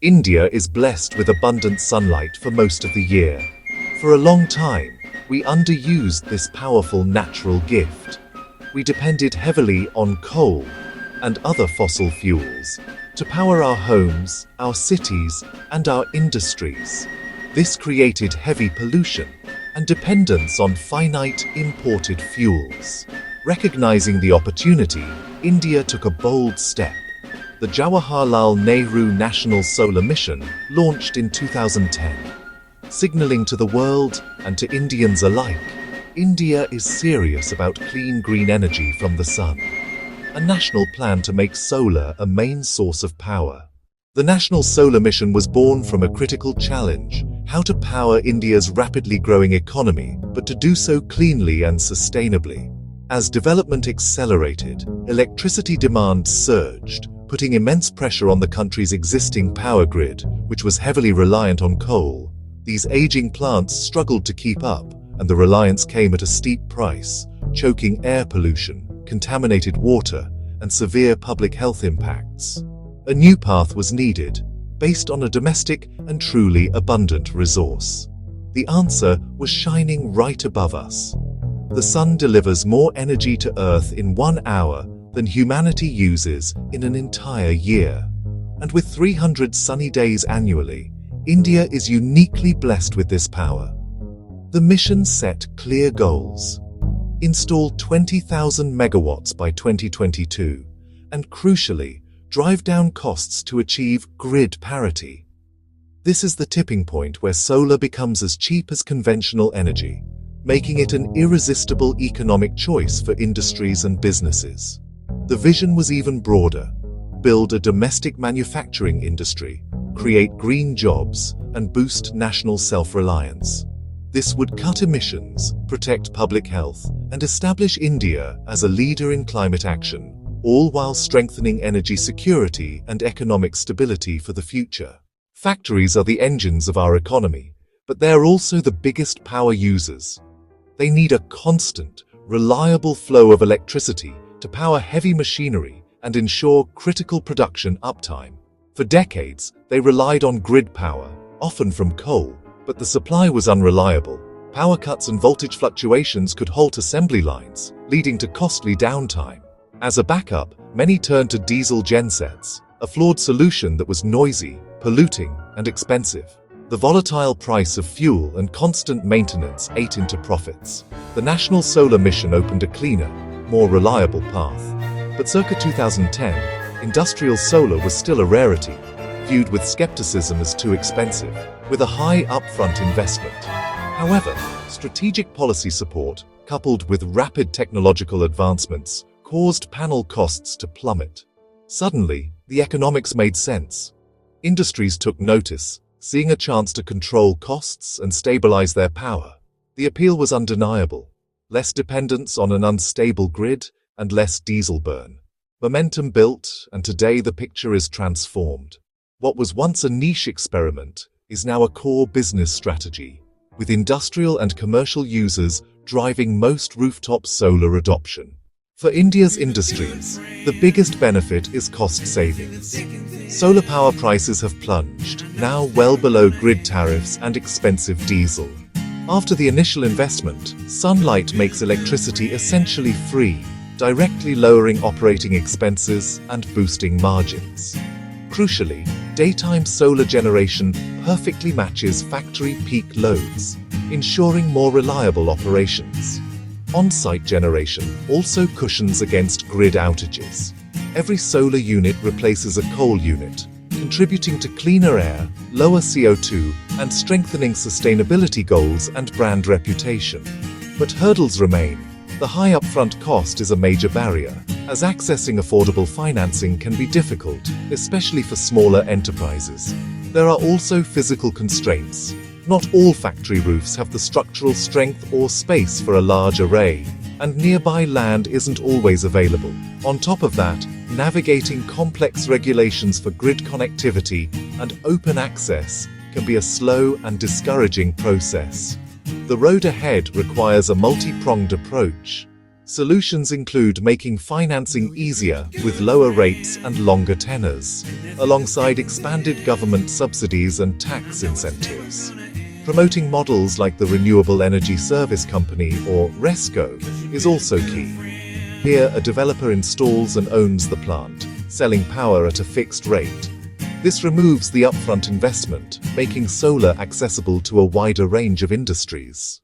India is blessed with abundant sunlight for most of the year. For a long time, we underused this powerful natural gift. We depended heavily on coal and other fossil fuels to power our homes, our cities, and our industries. This created heavy pollution and dependence on finite imported fuels. Recognizing the opportunity, India took a bold step. The Jawaharlal Nehru National Solar Mission launched in 2010, signaling to the world and to Indians alike, India is serious about clean green energy from the sun. A national plan to make solar a main source of power. The National Solar Mission was born from a critical challenge: how to power India's rapidly growing economy, but to do so cleanly and sustainably. As development accelerated, electricity demand surged, putting immense pressure on the country's existing power grid, which was heavily reliant on coal. These aging plants struggled to keep up, and the reliance came at a steep price, choking air pollution, contaminated water, and severe public health impacts. A new path was needed, based on a domestic and truly abundant resource. The answer was shining right above us. The sun delivers more energy to Earth in 1 hour than humanity uses in an entire year. And with 300 sunny days annually, India is uniquely blessed with this power. The mission set clear goals: install 20,000 megawatts by 2022, and crucially, drive down costs to achieve grid parity. This is the tipping point where solar becomes as cheap as conventional energy, making it an irresistible economic choice for industries and businesses. The vision was even broader: build a domestic manufacturing industry, create green jobs, and boost national self-reliance. This would cut emissions, protect public health, and establish India as a leader in climate action, all while strengthening energy security and economic stability for the future. Factories are the engines of our economy, but they are also the biggest power users. They need a constant, reliable flow of electricity to power heavy machinery and ensure critical production uptime. For decades, they relied on grid power, often from coal, but the supply was unreliable. Power cuts and voltage fluctuations could halt assembly lines, leading to costly downtime. As a backup, many turned to diesel gensets, a flawed solution that was noisy, polluting, and expensive. The volatile price of fuel and constant maintenance ate into profits. The National Solar Mission opened a cleaner, more reliable path. But circa 2010, industrial solar was still a rarity, viewed with skepticism as too expensive, with a high upfront investment. However, strategic policy support, coupled with rapid technological advancements, caused panel costs to plummet. Suddenly, the economics made sense. Industries took notice, seeing a chance to control costs and stabilize their power. The appeal was undeniable: less dependence on an unstable grid and less diesel burn. Momentum built, and today the picture is transformed. What was once a niche experiment is now a core business strategy, with industrial and commercial users driving most rooftop solar adoption. For India's industries, the biggest benefit is cost savings. Solar power prices have plunged, now well below grid tariffs and expensive diesel. After the initial investment, sunlight makes electricity essentially free, directly lowering operating expenses and boosting margins. Crucially, daytime solar generation perfectly matches factory peak loads, ensuring more reliable operations. On-site generation also cushions against grid outages. Every solar unit replaces a coal unit, contributing to cleaner air, lower CO2, and strengthening sustainability goals and brand reputation. But hurdles remain. The high upfront cost is a major barrier, as accessing affordable financing can be difficult, especially for smaller enterprises. There are also physical constraints. Not all factory roofs have the structural strength or space for a large array, and nearby land isn't always available. On top of that, navigating complex regulations for grid connectivity and open access can be a slow and discouraging process. The road ahead requires a multi-pronged approach: Solutions include making financing easier with lower rates and longer tenors, alongside expanded government subsidies and tax incentives. Promoting models like the Renewable Energy Service Company or RESCO is also key. Here, a developer installs and owns the plant, selling power at a fixed rate. This removes the upfront investment, making solar accessible to a wider range of industries.